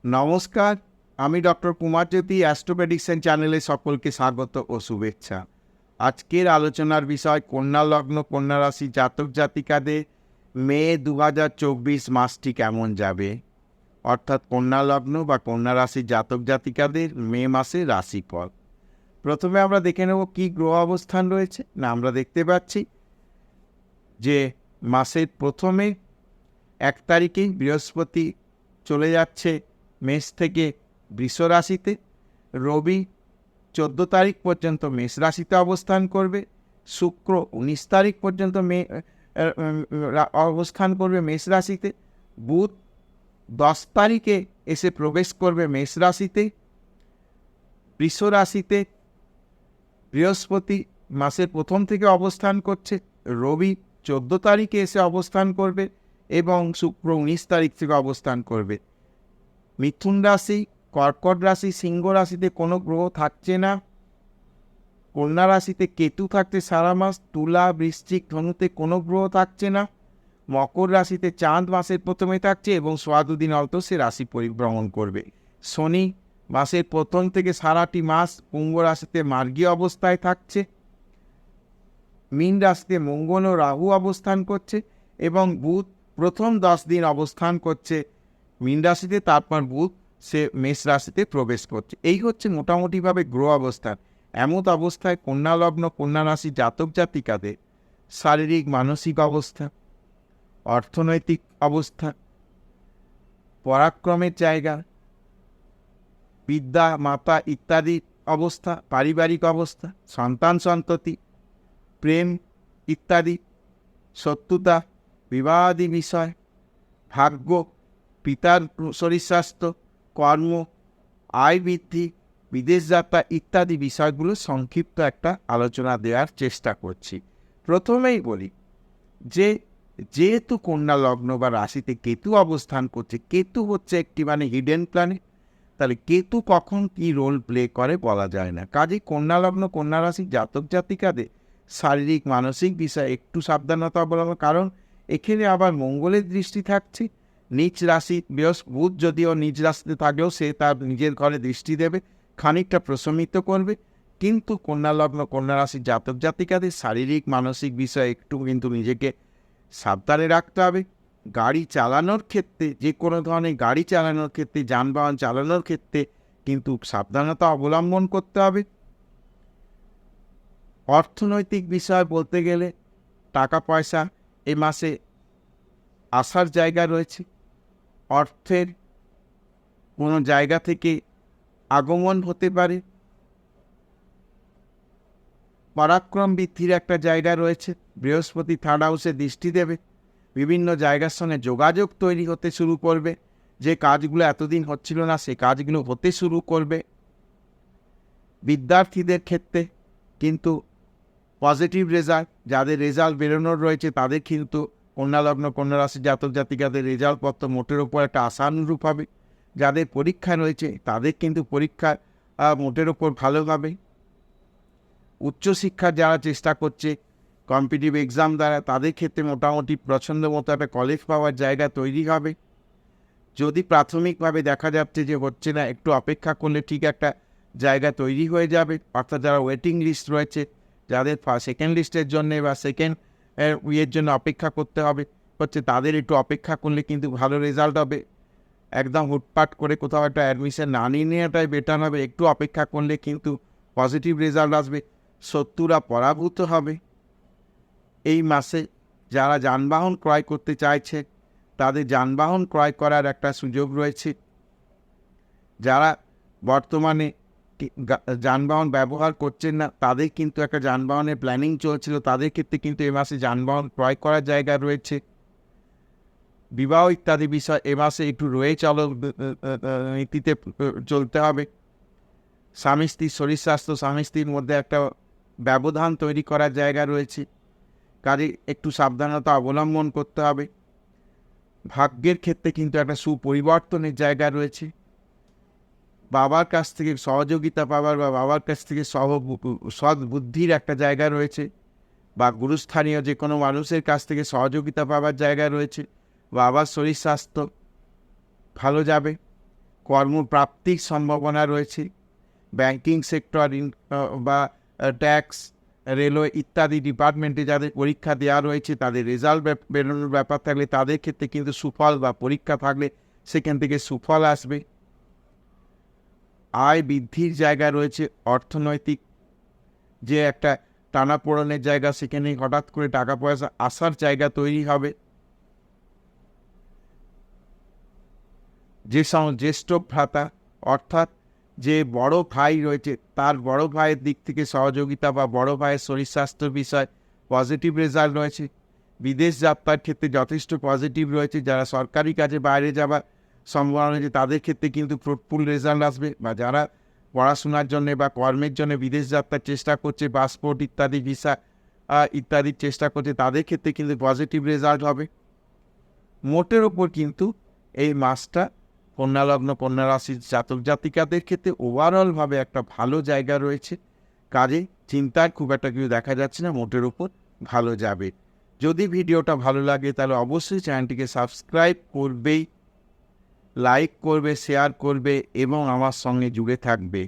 নমস্কার, আমি doctor কুমারজ্যোতি astro prediction চ্যানেলে সকলকে স্বাগত ও শুভেচ্ছা। আজকের আলোচনার বিষয় কন্যা লগ্ন কন্যা রাশি জাতক জাতিকাদের মে 2024 মাসটি কেমন যাবে, অর্থাৎ কন্যা লগ্ন বা কন্যা রাশি জাতক জাতিকাদের মে মাসের রাশিফল। প্রথমে আমরা দেখে নেব কী গ্রহ অবস্থান রয়েছে। না, আমরা দেখতে পাচ্ছি যে মাসের প্রথমে 1 তারিখে বৃহস্পতি চলে যাচ্ছে মেষ থেকে বৃষ রাশিতে। রবি 14 তারিখ পর্যন্ত মেষ রাশিতে অবস্থান করবে। শুক্র 19 তারিখ পর্যন্ত অবস্থান করবে মেষ রাশিতে। বুধ 10 তারিখে এসে প্রবেশ করবে মেষ রাশিতে। বৃষ রাশিতে বৃহস্পতি মাসের প্রথম থেকে অবস্থান করছে। রবি 14 তারিখে এসে অবস্থান করবে এবং শুক্র 19 তারিখ থেকে অবস্থান করবে। মিথুন রাশি, কর্কট রাশি, সিংহ রাশিতে কোনো গ্রহ থাকছে না। কন্যা রাশিতে কেতু থাকছে সারা মাস। তুলা, বৃশ্চিক, ধনুতে কোনো গ্রহ থাকছে না। মকর রাশিতে চাঁদ মাসের প্রথমে থাকছে এবং সোয়া দুদিন অন্তর সে রাশি পরিভ্রমণ করবে। শনি মাসের প্রথম থেকে সারাটি মাস কুম্ভ রাশিতে মার্গী অবস্থায় থাকছে। মীন রাশিতে মঙ্গল ও রাহু অবস্থান করছে এবং বুধ প্রথম 10 দিন অবস্থান করছে মীন রাশিতে, তারপর বুধ সে মেষ রাশিতে প্রবেশ করছে। এই হচ্ছে মোটামুটিভাবে গ্রহ অবস্থান। এমত অবস্থায় কন্যা লগ্ন কন্যা রাশি জাতক জাতিকাদের শারীরিক মানসিক অবস্থা, অর্থনৈতিক অবস্থা, পরাক্রমের জায়গা, বিদ্যা মাতা ইত্যাদি অবস্থা, পারিবারিক অবস্থা, সন্তান সন্ততি, প্রেম ইত্যাদি, শত্রুতা, বিবাহাদি বিষয়, ভাগ্য, পিতার শরীর স্বাস্থ্য, কর্ম, আয় বৃদ্ধি, বিদেশ যাত্রা ইত্যাদি বিষয়গুলো সংক্ষিপ্ত একটা আলোচনা দেওয়ার চেষ্টা করছি। প্রথমেই বলি যে যেহেতু কন্যা লগ্ন বা রাশিতে কেতু অবস্থান করছে, কেতু হচ্ছে একটি হিডেন প্ল্যানেট, তাহলে কেতু কখন কি রোল প্লে করে বলা যায় না। কাজেই কন্যা লগ্ন কন্যা রাশি জাতক জাতিকাদের শারীরিক মানসিক বিষয়ে একটু সাবধানতা অবলম্বন, কারণ এখানে আবার মঙ্গলের দৃষ্টি থাকছে। নিজ রাশি বুধ যদিও নিজ রাশিতে থাকলেও সে তার নিজের ঘরে দৃষ্টি দেবে, খানিকটা প্রশমিত করবে, কিন্তু কন্যা লগ্ন কন্যা রাশি জাতক জাতিকাদের শারীরিক মানসিক বিষয়ে একটু কিন্তু নিজেকে সাবধানে রাখতে হবে। গাড়ি চালানোর ক্ষেত্রে, যে কোনো ধরনের গাড়ি চালানোর ক্ষেত্রে, যানবাহন চালানোর ক্ষেত্রে কিন্তু সাবধানতা অবলম্বন করতে হবে। অর্থনৈতিক বিষয় বলতে গেলে টাকা পয়সা এ মাসে আসার জায়গা রয়েছে। অর্থের কোনো জায়গা থেকে আগমন হতে পারে। পরাক্রম বৃদ্ধির একটা জায়গা রয়েছে। বৃহস্পতি 3rd হাউসে দৃষ্টি দেবে। বিভিন্ন জায়গার সঙ্গে যোগাযোগ তৈরি হতে শুরু করবে। যে কাজগুলো এতদিন হচ্ছিল না সে কাজগুলো হতে শুরু করবে। বিদ্যার্থীদের ক্ষেত্রে কিন্তু পজিটিভ রেজাল্ট, যাদের রেজাল্ট বেরোনোর রয়েছে তাদের কিন্তু কন্যা লগ্ন কন্যা রাশি জাতক জাতিকাদের রেজাল্টপত্র মোটের ওপর একটা আশানুরূপ হবে। যাদের পরীক্ষা রয়েছে তাদের কিন্তু পরীক্ষা মোটের ওপর ভালো হবে। উচ্চশিক্ষার যারা চেষ্টা করছে কম্পিটিটিভ এক্সাম দ্বারা, তাদের ক্ষেত্রে মোটামুটি পছন্দ মতো একটা কলেজ পাওয়ার জায়গা তৈরি হবে। যদি প্রাথমিকভাবে দেখা যাচ্ছে যে হচ্ছে না, একটু অপেক্ষা করলে ঠিক একটা জায়গা তৈরি হয়ে যাবে। অর্থাৎ যারা ওয়েটিং লিস্ট রয়েছে, যাদের সেকেন্ড লিস্টের জন্যে বা সেকেন্ড ইয়ের জন্য অপেক্ষা করতে হবে হচ্ছে, তাদের একটু অপেক্ষা করলে কিন্তু ভালো রেজাল্ট হবে। একদম হুটপাট করে কোথাও একটা অ্যাডমিশন না নিয়ে নেওয়াটাই বেটার হবে। একটু অপেক্ষা করলে কিন্তু পজিটিভ রেজাল্ট আসবে। শত্রুরা পরাভূত হবে। এই মাসে যারা যানবাহন ক্রয় করতে চাইছে তাদের যানবাহন ক্রয় করার একটা সুযোগ রয়েছে। যারা বর্তমানে যানবাহন ব্যবহার করছেন না তাদের কিন্তু একটা যানবাহনের প্ল্যানিং চলছিল, তাদের ক্ষেত্রে কিন্তু এ মাসে যানবাহন ক্রয় করার জায়গা রয়েছে। বিবাহ ইত্যাদি বিষয় এ মাসে একটু রয়ে নীতিতে চলতে হবে। স্বামী স্ত্রীর শরীর স্বাস্থ্য, স্বামী স্ত্রীর মধ্যে একটা ব্যবধান তৈরি করার জায়গা রয়েছে, কাজে একটু সাবধানতা অবলম্বন করতে হবে। ভাগ্যের ক্ষেত্রে কিন্তু একটা সুপরিবর্তনের জায়গা রয়েছে। বাবার কাছ থেকে সহযোগিতা পাওয়ার বা বাবার কাছ থেকে সৎ বুদ্ধির একটা জায়গা রয়েছে, বা গুরুস্থানীয় যে কোনো মানুষের কাছ থেকে সহযোগিতা পাওয়ার জায়গা রয়েছে। বাবার শরীর স্বাস্থ্য ভালো যাবে। কর্মপ্রাপ্তির সম্ভাবনা রয়েছে। ব্যাংকিং সেক্টর বা ট্যাক্স, রেলওয়ে ইত্যাদি ডিপার্টমেন্টে যাদের পরীক্ষা দেওয়া রয়েছে তাদের রেজাল্ট বেরোনোর ব্যাপার থাকলে তাদের ক্ষেত্রে কিন্তু সুফল, বা পরীক্ষা থাকলে সেখান থেকে সুফল আসবে। আয় বৃদ্ধির জায়গা রয়েছে। অর্থনৈতিক যে একটা টানাপোড়েনের জায়গা, সেখানে হঠাৎ করে টাকা পয়সা আসার জায়গা তৈরি হবে। যে জ্যেষ্ঠ ভ্রাতা অর্থাৎ যে বড় ভাই রয়েছে তার বড় ভাইয়ের দিক থেকে সহযোগিতা বা বড় ভাইয়ের শরীর স্বাস্থ্য বিষয় পজিটিভ রেজাল্ট রয়েছে। বিদেশ যাত্রার ক্ষেত্রে যথেষ্ট পজিটিভ রয়েছে। যারা সরকারি কাজে বাইরে যাবার সম্ভাবনা রয়েছে তাদের ক্ষেত্রে কিন্তু ফ্রুটফুল রেজাল্ট আসবে, বা যারা পড়াশোনার জন্য বা কর্মের জন্য বিদেশ যাত্রার চেষ্টা করছে, পাসপোর্ট ইত্যাদি ভিসা ইত্যাদির চেষ্টা করছে, তাদের ক্ষেত্রে কিন্তু পজিটিভ রেজাল্ট হবে। মোটের ওপর কিন্তু এই মাসটা কন্যা লগ্ন, কন্যা রাশির জাতক জাতিকাদের ক্ষেত্রে ওভারঅলভাবে একটা ভালো জায়গা রয়েছে। কাজে চিন্তার খুব একটা কিছু দেখা যাচ্ছে না, মোটের ওপর ভালো যাবে। যদি ভিডিওটা ভালো লাগে তাহলে অবশ্যই চ্যানেলটিকে সাবস্ক্রাইব করবেই, লাইক করবে, শেয়ার করবে এবং আমার সঙ্গে জুড়ে থাকবে।